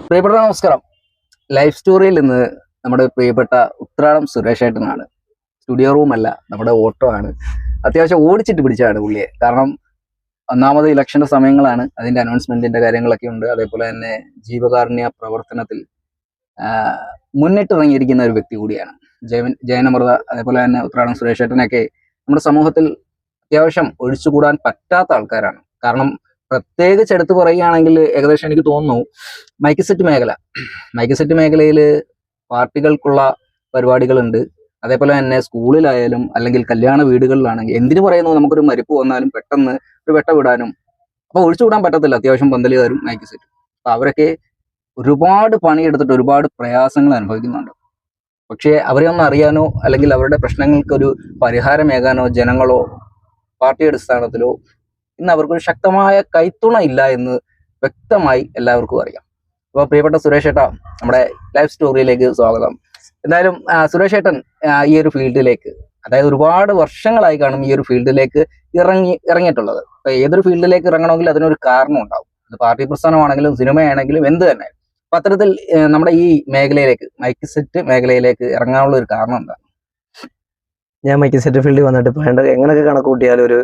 പ്രിയപ്പെട്ട നമസ്കാരം. ലൈഫ് സ്റ്റോറിയിൽ ഇന്ന് നമ്മുടെ പ്രിയപ്പെട്ട ഉത്രാടം സുരേഷേട്ടനാണ്. സ്റ്റുഡിയോ റൂം അല്ല, നമ്മുടെ ഓട്ടോ ആണ്. അത്യാവശ്യം ഓടിച്ചിട്ട് പിടിച്ചാണ് പുള്ളിയെ. കാരണം ഒന്നാമത് ഇലക്ഷന്റെ സമയങ്ങളാണ്, അതിന്റെ അനൗൺസ്മെന്റിന്റെ കാര്യങ്ങളൊക്കെ ഉണ്ട്. അതേപോലെ തന്നെ ജീവകാരുണ്യ പ്രവർത്തനത്തിൽ മുന്നിട്ടിറങ്ങിയിരിക്കുന്ന ഒരു വ്യക്തി കൂടിയാണ് ജയനമൃത. അതേപോലെ തന്നെ ഉത്രാടം സുരേഷേട്ടനൊക്കെ നമ്മുടെ സമൂഹത്തിൽ അത്യാവശ്യം ഒഴിച്ചുകൂടാൻ പറ്റാത്ത ആൾക്കാരാണ്. കാരണം പ്രത്യേകിച്ച് എടുത്തു പറയുകയാണെങ്കിൽ ഏകദേശം എനിക്ക് തോന്നുന്നു മൈക്ക് സെറ്റ് മേഖലയിൽ പാർട്ടികൾക്കുള്ള പരിപാടികളുണ്ട്. അതേപോലെ തന്നെ സ്കൂളിലായാലും അല്ലെങ്കിൽ കല്യാണ വീടുകളിലാണെങ്കിൽ എന്തിനു പറയുന്നു, നമുക്കൊരു മരിപ്പ് വന്നാലും പെട്ടെന്ന് ഒരു വെട്ട വിടാനും അപ്പൊ ഒഴിച്ചുകൂടാൻ പറ്റത്തില്ല അത്യാവശ്യം പന്തലുകാരും മൈക്ക് സെറ്റ്. അപ്പൊ അവരൊക്കെ ഒരുപാട് പണിയെടുത്തിട്ട് ഒരുപാട് പ്രയാസങ്ങൾ അനുഭവിക്കുന്നുണ്ട്. പക്ഷേ അവരെ ഒന്ന് അറിയാനോ അല്ലെങ്കിൽ അവരുടെ പ്രശ്നങ്ങൾക്ക് ഒരു പരിഹാരമേകാനോ ജനങ്ങളോ പാർട്ടി അടിസ്ഥാനത്തിലോ ഇന്ന് അവർക്കൊരു ശക്തമായ കൈത്തുണ ഇല്ല എന്ന് വ്യക്തമായി എല്ലാവർക്കും അറിയാം. അപ്പോൾ പ്രിയപ്പെട്ട സുരേഷ് ഏട്ടാ, നമ്മുടെ ലൈഫ് സ്റ്റോറിയിലേക്ക് സ്വാഗതം. എന്തായാലും സുരേഷ് ഏട്ടൻ ഈ ഒരു ഫീൽഡിലേക്ക്, അതായത് ഒരുപാട് വർഷങ്ങളായി കാണും ഈ ഒരു ഫീൽഡിലേക്ക് ഇറങ്ങിയിട്ടുള്ളത്. അപ്പൊ ഏതൊരു ഫീൽഡിലേക്ക് ഇറങ്ങണമെങ്കിൽ അതിനൊരു കാരണം ഉണ്ടാവും. അത് പാർട്ടി പ്രസ്ഥാനമാണെങ്കിലും സിനിമയാണെങ്കിലും എന്ത് തന്നെ. അപ്പൊ അത്തരത്തിൽ നമ്മുടെ ഈ മേഖലയിലേക്ക്, മൈക്ക് സെറ്റ് മേഖലയിലേക്ക് ഇറങ്ങാനുള്ള ഒരു കാരണം എന്താണ്? ഞാൻ മൈക്ക് സെറ്റ് ഫീൽഡിൽ വന്നിട്ട് എങ്ങനെയൊക്കെ കണക്ക് കൂട്ടിയാലും ഒരു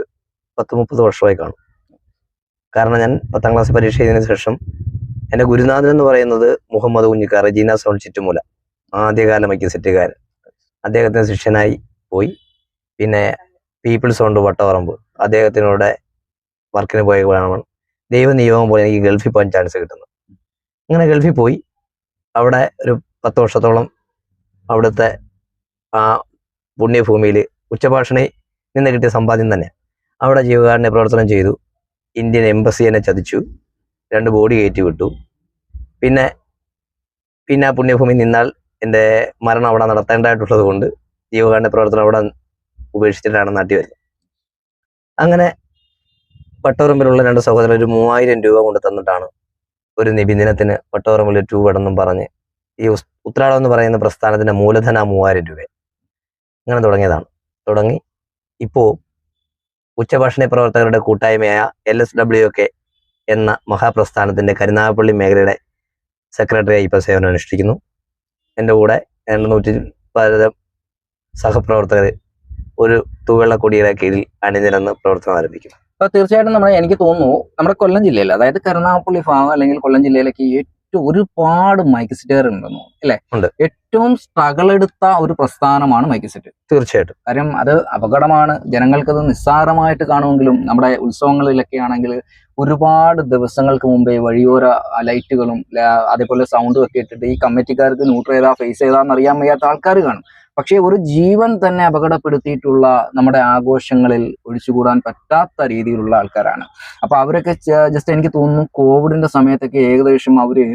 10-30 വർഷമായി കാണും. കാരണം ഞാൻ 10ാം ക്ലാസ് പരീക്ഷ ചെയ്തതിനു ശേഷം എൻ്റെ ഗുരുനാഥൻ എന്ന് പറയുന്നത് മുഹമ്മദ് കുഞ്ഞിക്കാർ, ജീന സൗണ്ട് ചുറ്റുമൂല, ആദ്യകാല മൈക്ക് സെറ്റുകാരൻ. അദ്ദേഹത്തിന് ശിഷ്യനായി പോയി. പിന്നെ പീപ്പിൾസ് സൗണ്ട് വട്ടവറമ്പ്, അദ്ദേഹത്തിനോട് വർക്കിന് പോയപ്പോഴാണ് ദൈവനിയോഗം പോലെ എനിക്ക് ഗൾഫിൽ പോകാൻ ചാൻസ് കിട്ടുന്നത്. അങ്ങനെ ഗൾഫിൽ പോയി അവിടെ ഒരു 10 വർഷത്തോളം അവിടുത്തെ ആ പുണ്യഭൂമിയിൽ ഉച്ചഭാഷണയിൽ നിന്ന് കിട്ടിയ സമ്പാദ്യം തന്നെ. അവിടെ ജീവകാരുണ്യ പ്രവർത്തനം ചെയ്തു. ഇന്ത്യൻ എംബസി എന്നെ ചതിച്ചു, 2 ബോഡി കയറ്റി വിട്ടു. പിന്നെ ആ പുണ്യഭൂമി നിന്നാൽ എൻ്റെ മരണം അവിടെ നടത്തേണ്ടതായിട്ടുള്ളത് കൊണ്ട് ജീവകാരുണ്യ പ്രവർത്തനം അവിടെ ഉപേക്ഷിച്ചിട്ടാണ് നാട്ടിൽ വരുന്നത്. അങ്ങനെ വട്ടവറമ്പിലുള്ള 2 സഹോദരർ ഒരു 3000 രൂപ കൊണ്ട് തന്നിട്ടാണ് ഒരു നിബിദിനത്തിന് വട്ടവറമ്പിൽ ടൂവെടെന്നും പറഞ്ഞ് ഈ ഉത്രാടം എന്ന് പറയുന്ന പ്രസ്ഥാനത്തിന്റെ മൂലധന 3000 രൂപ. അങ്ങനെ തുടങ്ങി ഇപ്പോൾ ഉച്ചഭാഷണ പ്രവർത്തകരുടെ കൂട്ടായ്മയായ LSWK എന്ന മഹാപ്രസ്ഥാനത്തിന്റെ കരുനാഗപ്പള്ളി മേഖലയുടെ സെക്രട്ടറിയായി ഇപ്പോൾ സേവനം അനുഷ്ഠിക്കുന്നു. എൻ്റെ കൂടെ 210 സഹപ്രവർത്തകർ ഒരു തൂവെള്ളക്കൊടിയുടെ കീഴിൽ അണിനിരന്ന് പ്രവർത്തനം ആരംഭിക്കും. അപ്പൊ തീർച്ചയായിട്ടും എനിക്ക് തോന്നുന്നു നമ്മുടെ കൊല്ലം ജില്ലയിൽ, അതായത് കരുനാഗപ്പള്ളി ഭാഗം അല്ലെങ്കിൽ കൊല്ലം ജില്ലയിലേക്ക് ഒരുപാട് മൈക്ക് സെറ്റുകാർ ഉണ്ടെന്നു അല്ലെ? ഉണ്ട്. ഏറ്റവും സ്ട്രഗിൾ എടുത്ത ഒരു പ്രസ്ഥാനമാണ് മൈക്ക് സെറ്റ്. തീർച്ചയായിട്ടും. കാര്യം അത് അപകടമാണ്. ജനങ്ങൾക്കത് നിസ്സാരമായിട്ട് കാണുമെങ്കിലും നമ്മുടെ ഉത്സവങ്ങളിലൊക്കെ ആണെങ്കിൽ ഒരുപാട് ദിവസങ്ങൾക്ക് മുമ്പേ വഴിയോര ലൈറ്റുകളും അതേപോലെ സൗണ്ടും ഒക്കെ ഇട്ടിട്ട് ഈ കമ്മിറ്റിക്കാർക്ക് ന്യൂട്രൽ ഏതാ ഫേസ് ഏതാന്ന് അറിയാൻ വയ്യാത്ത ആൾക്കാർ കാണും. പക്ഷേ ഒരു ജീവൻ തന്നെ അപകടപ്പെടുത്തിയിട്ടുള്ള നമ്മുടെ ആഘോഷങ്ങളിൽ ഒഴിച്ചുകൂടാൻ പറ്റാത്ത രീതിയിലുള്ള ആൾക്കാരാണ്. അപ്പൊ അവരൊക്കെ ജസ്റ്റ് എനിക്ക് തോന്നുന്നു കോവിഡിന്റെ സമയത്തൊക്കെ ഏകദേശം അവര്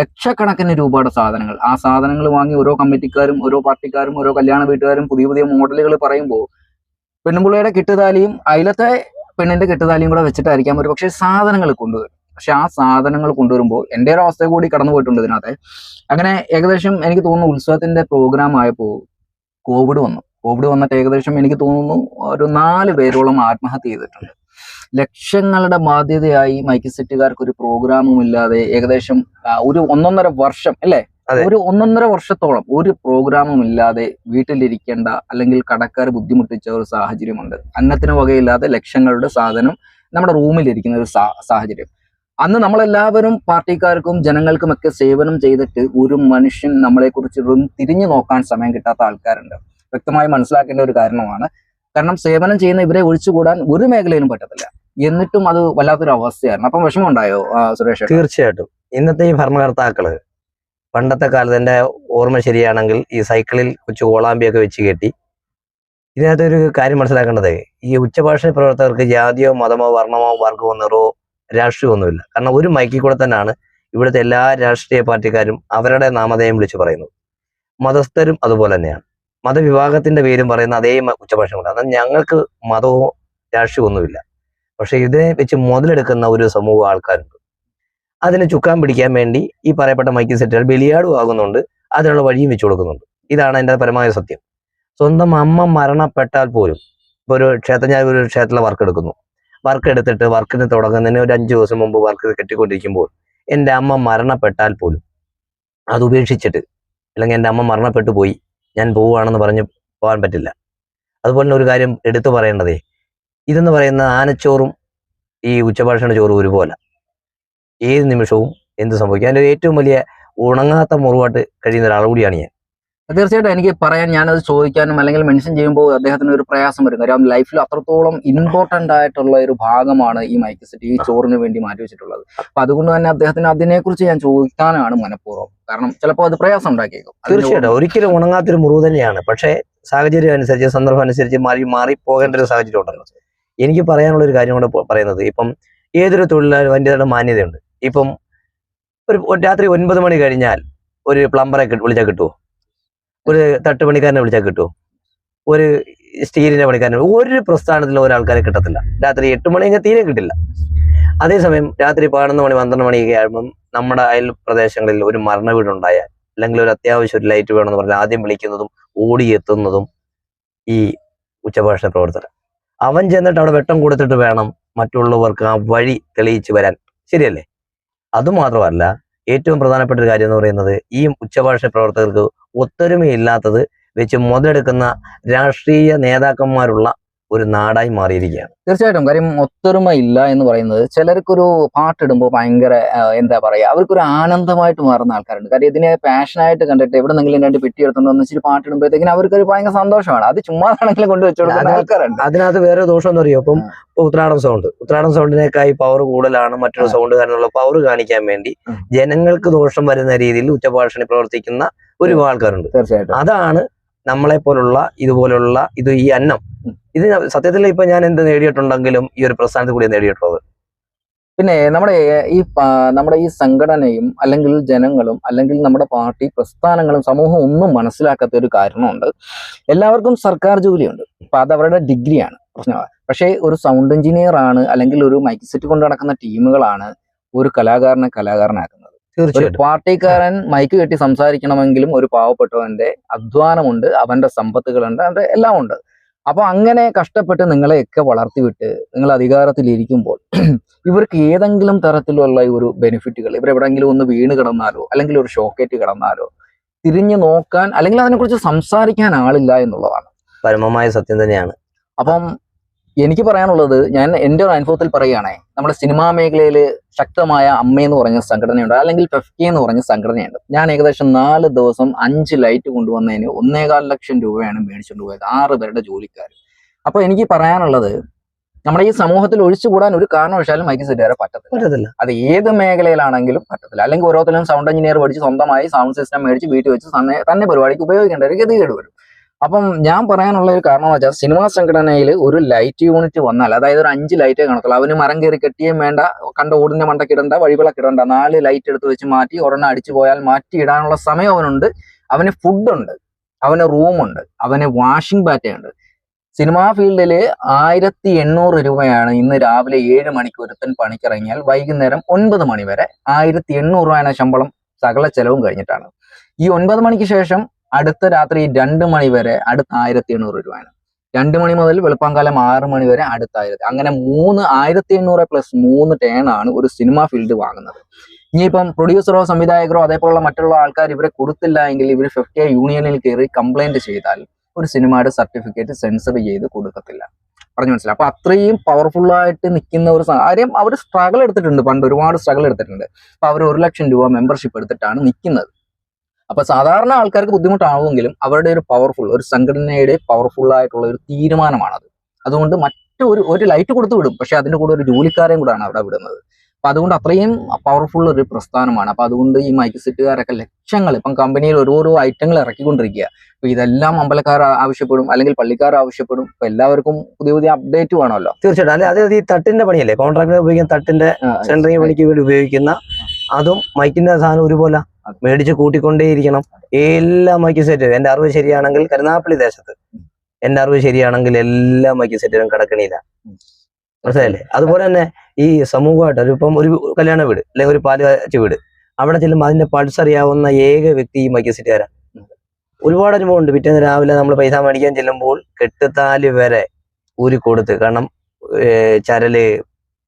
ലക്ഷക്കണക്കിന് രൂപയുടെ സാധനങ്ങൾ, ആ സാധനങ്ങൾ വാങ്ങി ഓരോ കമ്മിറ്റിക്കാരും ഓരോ പാർട്ടിക്കാരും ഓരോ കല്യാണ വീട്ടുകാരും പുതിയ മോഡലുകൾ പറയുമ്പോൾ പെണ്ണുപിള്ളയുടെ കെട്ടുതാലിയും അതിലത്തെ പെണ്ണിന്റെ കെട്ടുതാലിയും കൂടെ വെച്ചിട്ടായിരിക്കാം ഒരു പക്ഷേ സാധനങ്ങൾ കൊണ്ടുവരും. പക്ഷെ ആ സാധനങ്ങൾ കൊണ്ടുവരുമ്പോൾ എൻ്റെ ഒരു അവസ്ഥ കൂടി കടന്നു പോയിട്ടുണ്ട് ഇതിനകത്ത്. അങ്ങനെ ഏകദേശം എനിക്ക് തോന്നുന്നു ഉത്സവത്തിന്റെ പ്രോഗ്രാം ആയപ്പോൾ കോവിഡ് വന്നിട്ട് ഏകദേശം എനിക്ക് തോന്നുന്നു ഒരു 4 പേരോളം ആത്മഹത്യ ചെയ്തിട്ടുണ്ട്. ലക്ഷങ്ങളുടെ ബാധ്യതയായി മൈക്ക് സെറ്റുകാർക്ക് ഒരു പ്രോഗ്രാമും ഇല്ലാതെ ഏകദേശം ഒരു 1.5 വർഷം അല്ലേ, ഒരു 1.5 വർഷത്തോളം ഒരു പ്രോഗ്രാമും ഇല്ലാതെ വീട്ടിലിരിക്കേണ്ട അല്ലെങ്കിൽ കടക്കാർ ബുദ്ധിമുട്ടിച്ച ഒരു സാഹചര്യമുണ്ട്. അന്നത്തിന് വകയില്ലാതെ ലക്ഷങ്ങളുടെ സാധനം നമ്മുടെ റൂമിലിരിക്കുന്ന ഒരു സാഹചര്യം. അന്ന് നമ്മളെല്ലാവരും പാർട്ടിക്കാർക്കും ജനങ്ങൾക്കും ഒക്കെ സേവനം ചെയ്തിട്ട് ഒരു മനുഷ്യൻ നമ്മളെക്കുറിച്ച് തിരിഞ്ഞു നോക്കാൻ സമയം കിട്ടാത്ത ആൾക്കാരുണ്ട്. വ്യക്തമായി മനസ്സിലാക്കേണ്ട ഒരു കാരണമാണ്. കാരണം സേവനം ചെയ്യുന്ന ഇവരെ ഒഴിച്ചുകൂടാൻ ഒരു മേഖലയിലും പറ്റത്തില്ല. എന്നിട്ടും അത് വല്ലാത്തൊരു അവസ്ഥയായിരുന്നു. അപ്പം വിഷമം ഉണ്ടായോ സുരേഷ്? തീർച്ചയായിട്ടും. ഇന്നത്തെ ഈ ഭരണകർത്താക്കള് പണ്ടത്തെ കാലത്ത് എൻ്റെ ഓർമ്മ ശരിയാണെങ്കിൽ ഈ സൈക്കിളിൽ കൊച്ചു കോളാമ്പിയൊക്കെ വെച്ച് കെട്ടി. ഇതിനകത്തൊരു കാര്യം മനസ്സിലാക്കേണ്ടത്, ഈ ഉച്ചഭാഷ പ്രവർത്തകർക്ക് ജാതിയോ മതമോ വർണ്ണമോ വർഗമോ നിറവോ രാഷ്ട്രീയമൊന്നുമില്ല. കാരണം ഒരു മൈക്കിൽ കൂടെ തന്നെയാണ് ഇവിടുത്തെ എല്ലാ രാഷ്ട്രീയ പാർട്ടിക്കാരും അവരുടെ നാമധേയം വിളിച്ചു പറയുന്നത്. മതസ്ഥരും അതുപോലെ തന്നെയാണ്. മതവിഭാഗത്തിന്റെ പേരും പറയുന്ന അതേ ഉച്ചഭാഷ കൊണ്ട്. എന്നാൽ ഞങ്ങൾക്ക് മതമോ രാഷ്ട്രീയമൊന്നുമില്ല. പക്ഷെ ഇതിനെ വെച്ച് മുതലെടുക്കുന്ന ഒരു സമൂഹം ആൾക്കാരുണ്ട്. അതിനെ ചുക്കാൻ പിടിക്കാൻ വേണ്ടി ഈ പറയപ്പെട്ട മൈക്ക് സെറ്റുകൾ ബലിയാടും ആകുന്നുണ്ട്, അതിനുള്ള വഴിയും വെച്ചു കൊടുക്കുന്നുണ്ട്. ഇതാണ് എൻ്റെ പരമായ സത്യം. സ്വന്തം അമ്മ മരണപ്പെട്ടാൽ പോലും ഇപ്പോൾ ഞാൻ ഒരു ക്ഷേത്രത്തിലെ വർക്ക് എടുക്കുന്നു. വർക്ക് എടുത്തിട്ട് വർക്കിന് തുടങ്ങുന്നതിന് ഒരു 5 ദിവസം മുമ്പ് വർക്ക് കെട്ടിക്കൊണ്ടിരിക്കുമ്പോൾ എൻ്റെ അമ്മ മരണപ്പെട്ടാൽ പോലും അത് ഉപേക്ഷിച്ചിട്ട്, അല്ലെങ്കിൽ എൻ്റെ അമ്മ മരണപ്പെട്ടു പോയി ഞാൻ പോവുകയാണെന്ന് പറഞ്ഞ് പോകാൻ പറ്റില്ല. അതുപോലെ തന്നെ ഒരു കാര്യം എടുത്തു പറയേണ്ടതേ, ഇതെന്ന് പറയുന്ന ആനച്ചോറും ഈ ഉച്ചഭക്ഷണ ചോറും ഒരുപോലെ ഏത് നിമിഷവും എന്ത് സംഭവിക്കും. അതിൻ്റെ ഏറ്റവും വലിയ ഉണങ്ങാത്ത മുറിവായിട്ട് കഴിയുന്ന ഒരാൾ കൂടിയാണ് ഞാൻ. തീർച്ചയായിട്ടും എനിക്ക് പറയാൻ, ഞാനത് ചോദിക്കാനും അല്ലെങ്കിൽ മെൻഷൻ ചെയ്യുമ്പോൾ അദ്ദേഹത്തിന് ഒരു പ്രയാസം വരും. കാര്യം ലൈഫിൽ അത്രത്തോളം ഇമ്പോർട്ടന്റ് ആയിട്ടുള്ള ഒരു ഭാഗമാണ് ഈ മൈക്ക് സെറ്റ് ഈ ചോറിന് വേണ്ടി മാറ്റി വെച്ചിട്ടുള്ളത്. അപ്പൊ അതുകൊണ്ട് തന്നെ അദ്ദേഹത്തിന് അതിനെക്കുറിച്ച് ഞാൻ ചോദിക്കാനാണ് മനഃപൂർവ്വം. കാരണം ചിലപ്പോൾ അത് പ്രയാസം ഉണ്ടാക്കിയേക്കും. തീർച്ചയായിട്ടും ഒരിക്കലും ഉണങ്ങാത്തൊരു മുറിവ് തന്നെയാണ്. പക്ഷേ സാഹചര്യം അനുസരിച്ച്, സന്ദർഭം അനുസരിച്ച് മാറി പോകേണ്ട ഒരു സാഹചര്യം ഉണ്ടല്ലോ. എനിക്ക് പറയാനുള്ള ഒരു കാര്യം കൂടെ പറയുന്നത്, ഇപ്പം ഏതൊരു തൊഴിലാളി അതിൻ്റെതായ മാന്യതയുണ്ട്. ഇപ്പം ഒരു രാത്രി 9 മണി കഴിഞ്ഞാൽ ഒരു പ്ലംബറെ വിളിച്ചാൽ കിട്ടുമോ? ഒരു തട്ടുപണിക്കാരനെ വിളിച്ചാൽ കിട്ടുമോ? ഒരു സ്റ്റീലിന്റെ പണിക്കാരനെ ഒരു പ്രസ്ഥാനത്തിലും ഒരാൾക്കാരെ കിട്ടത്തില്ല. രാത്രി 8 മണി കഴിഞ്ഞാൽ തീരെ കിട്ടില്ല. അതേസമയം രാത്രി 11 മണി 12 മണിയൊക്കെ ആകുമ്പം നമ്മുടെ അയൽ പ്രദേശങ്ങളിൽ ഒരു മരണ വീടുണ്ടായാൽ, അല്ലെങ്കിൽ ഒരു അത്യാവശ്യം ഒരു ലൈറ്റ് വേണമെന്ന് പറഞ്ഞാൽ ആദ്യം വിളിക്കുന്നതും ഓടിയെത്തുന്നതും ഈ ഉച്ചഭാഷണ പ്രവർത്തകർ. അവൻ ചെന്നിട്ട് അവിടെ വെട്ടം കൊടുത്തിട്ട് വേണം മറ്റുള്ളവർക്ക് ആ വഴി തെളിയിച്ച് വരാൻ. ശരിയല്ലേ? അതുമാത്രമല്ല, ഏറ്റവും പ്രധാനപ്പെട്ട ഒരു കാര്യം എന്ന് പറയുന്നത്, ഈ ഉച്ചഭാഷ പ്രവർത്തകർക്ക് ഒത്തൊരുമയില്ലാത്തത് വെച്ച് മുതലെടുക്കുന്ന രാഷ്ട്രീയ നേതാക്കന്മാരുള്ള ഒരു നാടായി മാറിയിരിക്കുകയാണ്. തീർച്ചയായിട്ടും. കാര്യം ഒത്തൊരുമ ഇല്ല എന്ന് പറയുന്നത്, ചിലർക്കൊരു പാട്ടിടുമ്പോൾ ഭയങ്കര എന്താ പറയാ, അവർക്കൊരു ആനന്ദമായിട്ട് മാറുന്ന ആൾക്കാരുണ്ട്. കാര്യം ഇതിനെ പാഷനായിട്ട് കണ്ടിട്ട് എവിടെന്നെങ്കിലും 2 പെട്ടി എടുത്തോണ്ട് വന്ന് ഇച്ചിരി പാട്ടിടുമ്പോഴത്തേക്കിനും അവർക്കൊരു ഭയങ്കര സന്തോഷമാണ്. അത് ചുമ്മാതാണെങ്കിലും കൊണ്ട് വെച്ചുകൊടുക്കുന്ന ആൾക്കാരുണ്ട്. അതിനകത്ത് വേറെ ദോഷം എന്ന് പറയുമോ, ഇപ്പം ഉത്രാടം സൗണ്ടിനേക്കായി പവർ കൂടുതലാണ് മറ്റൊരു സൗണ്ടുകാരനുള്ള പവർ കാണിക്കാൻ വേണ്ടി ജനങ്ങൾക്ക് ദോഷം വരുന്ന രീതിയിൽ ഉച്ചഭാഷണി പ്രവർത്തിക്കുന്ന ഒരുപാട് ആൾക്കാരുണ്ട്. തീർച്ചയായിട്ടും. അതാണ് നമ്മളെ പോലുള്ള ഈ അന്നം. ഇത് സത്യത്തിൽ ഇപ്പൊ ഞാൻ എന്ത് നേടിയിട്ടുണ്ടെങ്കിലും ഈ ഒരു പ്രസ്ഥാനത്തിൽ കൂടി നേടിയിട്ടുള്ളത്. പിന്നെ നമ്മുടെ ഈ സംഘടനയും അല്ലെങ്കിൽ ജനങ്ങളും അല്ലെങ്കിൽ നമ്മുടെ പാർട്ടി പ്രസ്ഥാനങ്ങളും സമൂഹം ഒന്നും മനസ്സിലാക്കാത്ത ഒരു കാരണമുണ്ട്. എല്ലാവർക്കും സർക്കാർ ജോലിയുണ്ട്. അപ്പൊ അത് അവരുടെ ഡിഗ്രിയാണ് പ്രശ്നമാണ്. പക്ഷേ ഒരു സൗണ്ട് എഞ്ചിനീയർ ആണ്, അല്ലെങ്കിൽ ഒരു മൈക്ക് സെറ്റ് കൊണ്ട് നടക്കുന്ന ടീമുകളാണ് ഒരു കലാകാരനാക്കുന്നത്. ഒരു പാർട്ടിക്കാരൻ മൈക്ക് കെട്ടി സംസാരിക്കണമെങ്കിലും ഒരു പാവപ്പെട്ടവന്റെ അധ്വാനമുണ്ട്, അവന്റെ സമ്പത്തുകളുണ്ട്, അവന്റെ എല്ലാം ഉണ്ട്. അപ്പൊ അങ്ങനെ കഷ്ടപ്പെട്ട് നിങ്ങളെയൊക്കെ വളർത്തിവിട്ട് നിങ്ങൾ അധികാരത്തിലിരിക്കുമ്പോൾ ഇവർക്ക് ഏതെങ്കിലും തരത്തിലുള്ള ഒരു ബെനിഫിറ്റുകൾ, ഇവരെവിടെങ്കിലും ഒന്ന് വീണ് കിടന്നാലോ അല്ലെങ്കിൽ ഒരു ഷോക്കേറ്റ് കിടന്നാലോ തിരിഞ്ഞു നോക്കാൻ അല്ലെങ്കിൽ അതിനെക്കുറിച്ച് സംസാരിക്കാൻ ആളില്ല എന്നുള്ളതാണ് പരമമായ സത്യം തന്നെയാണ്. അപ്പം എനിക്ക് പറയാനുള്ളത്, ഞാൻ എൻ്റെ ഒരു അനുഭവത്തിൽ പറയുകയാണെ, നമ്മുടെ സിനിമാ മേഖലയിൽ ശക്തമായ അമ്മയെന്ന് പറഞ്ഞ സംഘടനയുണ്ട്, അല്ലെങ്കിൽ ഫെഫ്കെ എന്ന് പറഞ്ഞ സംഘടനയുണ്ട്. ഞാൻ ഏകദേശം 4 ദിവസം 5 ലൈറ്റ് കൊണ്ടുവന്നതിന് 1.25 ലക്ഷം രൂപയാണ് മേടിച്ചുകൊണ്ട് പോയത്, 6 പേരുടെ ജോലിക്കാർ. അപ്പൊ എനിക്ക് പറയാനുള്ളത്, നമ്മുടെ ഈ സമൂഹത്തിൽ ഒഴിച്ചുകൂടാൻ ഒരു കാരണവശാലും മൈക്ക് സെറ്റുകാരെ പറ്റത്തില്ല. അത് ഏത് മേഖലയിലാണെങ്കിലും പറ്റത്തില്ല. അല്ലെങ്കിൽ ഓരോരുത്തരും സൗണ്ട് എഞ്ചിനീയർ പഠിച്ച് സ്വന്തമായി സൗണ്ട് സിസ്റ്റം മേടിച്ച് വീട്ടിൽ വെച്ച് തന്നെ പരിപാടിക്ക് ഉപയോഗിക്കേണ്ട ഒരു ഗതികേട് വരും. അപ്പം ഞാൻ പറയാനുള്ള ഒരു കാരണം വെച്ചാൽ, സിനിമാ സംഘടനയിൽ ഒരു ലൈറ്റ് യൂണിറ്റ് വന്നാൽ, അതായത് ഒരു 5 ലൈറ്റേ കാണത്തുള്ളൂ. അവന് മരം കയറി കെട്ടിയേം വേണ്ട, കണ്ട ഓടിന്റെ മണ്ടക്കിടണ്ട, വഴിവിളക്കിടണ്ട, 4 ലൈറ്റ് എടുത്ത് വെച്ച് മാറ്റി ഒരെണ്ണം അടിച്ചു പോയാൽ മാറ്റി ഇടാനുള്ള സമയം അവനുണ്ട്. അവന് ഫുഡുണ്ട്, അവന് റൂമുണ്ട്, അവന് വാഷിംഗ് ബാറ്റയുണ്ട്. സിനിമാ ഫീൽഡിൽ 1800 രൂപയാണ് ഇന്ന് രാവിലെ 7 മണിക്ക് ഒരുത്തൻ പണിക്കിറങ്ങിയാൽ വൈകുന്നേരം 9 മണി വരെ 1800 രൂപയാണ് ശമ്പളം, സകല ചെലവും കഴിഞ്ഞിട്ടാണ്. ഈ 9 മണിക്ക് ശേഷം അടുത്ത രാത്രി 2 മണി വരെ അടുത്ത 1800 രൂപയാണ്. 2 മണി മുതൽ വെളുപ്പാങ്കാലം 6 മണി വരെ അടുത്ത 1000. അങ്ങനെ 1800 പ്ലസ് 3 ടേൺ ആണ് ഒരു സിനിമാ ഫീൽഡ് വാങ്ങുന്നത്. ഇനിയിപ്പം പ്രൊഡ്യൂസറോ സംവിധായകരോ അതേപോലുള്ള മറ്റുള്ള ആൾക്കാർ ഇവരെ കൊടുത്തില്ല എങ്കിൽ ഇവർ ഫെഫ്കെ യൂണിയനിൽ കയറി കംപ്ലൈന്റ് ചെയ്താൽ ഒരു സിനിമയുടെ സർട്ടിഫിക്കറ്റ് സെൻസർ ചെയ്ത് കൊടുക്കത്തില്ല. പറഞ്ഞു മനസ്സിലായി? അപ്പൊ അത്രയും പവർഫുൾ ആയിട്ട് നിൽക്കുന്ന ഒരു കാര്യം. അവർ സ്ട്രഗിൾ എടുത്തിട്ടുണ്ട്, പണ്ട് ഒരുപാട് സ്ട്രഗിൾ എടുത്തിട്ടുണ്ട്. അപ്പൊ അവർ 1 ലക്ഷം രൂപ മെമ്പർഷിപ്പ് എടുത്തിട്ടാണ് നിൽക്കുന്നത്. അപ്പൊ സാധാരണ ആൾക്കാർക്ക് ബുദ്ധിമുട്ടാവുമെങ്കിലും അവരുടെ ഒരു സംഘടനയുടെ പവർഫുൾ ആയിട്ടുള്ള ഒരു തീരുമാനമാണത്. അതുകൊണ്ട് ഒരു ലൈറ്റ് കൊടുത്തു വിടും, പക്ഷെ അതിന്റെ കൂടെ ഒരു ജോലിക്കാരെയും കൂടാണ് അവിടെ വിടുന്നത്. അപ്പൊ അതുകൊണ്ട് അത്രയും പവർഫുൾ ഒരു പ്രസ്ഥാനമാണ്. അപ്പൊ അതുകൊണ്ട് ഈ മൈക്ക് സെറ്റുകാരൊക്കെ ലക്ഷങ്ങൾ ഇപ്പം കമ്പനിയിൽ ഓരോരോ ഐറ്റങ്ങൾ ഇറക്കിക്കൊണ്ടിരിക്കുക. അപ്പൊ ഇതെല്ലാം അമ്പലക്കാർ ആവശ്യപ്പെടും, അല്ലെങ്കിൽ പള്ളിക്കാർ ആവശ്യപ്പെടും. അപ്പൊ എല്ലാവർക്കും പുതിയ അപ്ഡേറ്റ് വേണമല്ലോ. തീർച്ചയായിട്ടും. അതായത് ഈ തട്ടിന്റെ പണിയല്ലേ, കോൺട്രാക്ടർ ഉപയോഗിക്കുന്ന തട്ടിന്റെ സെൻട്രിങ് പണിക്ക് വേണ്ടി ഉപയോഗിക്കുന്ന അതും മൈക്കിന്റെ സാധനം ഒരുപോലെ മേടിച്ച് കൂട്ടിക്കൊണ്ടേയിരിക്കണം. എല്ലാ മൈക്ക് സെറ്റ്, എന്റെ അറിവ് ശരിയാണെങ്കിൽ കരുനാഗപ്പള്ളി ദേശത്ത്, എന്റെ അറിവ് ശരിയാണെങ്കിൽ എല്ലാ മൈക്ക് സെറ്റിലും കടക്കണിയില്ല. മനസ്സിലായില്ലേ? അതുപോലെ തന്നെ ഈ സമൂഹമായിട്ട് ഇപ്പം ഒരു കല്യാണ വീട് അല്ലെങ്കിൽ ഒരു പാല് കാച്ച വീട്, അവിടെ ചെല്ലുമ്പോൾ അതിന്റെ പൾസ് അറിയാവുന്ന ഏക വ്യക്തി ഈ മൈക്ക് സെറ്റുകാരാണ്. ഒരുപാട് അനുഭവം ഉണ്ട്. പിറ്റേന്ന് രാവിലെ നമ്മൾ പൈസ മേടിക്കാൻ ചെല്ലുമ്പോൾ കെട്ടുതാലി വരെ ഊരി കൊടുത്ത്, കാരണം ചരല്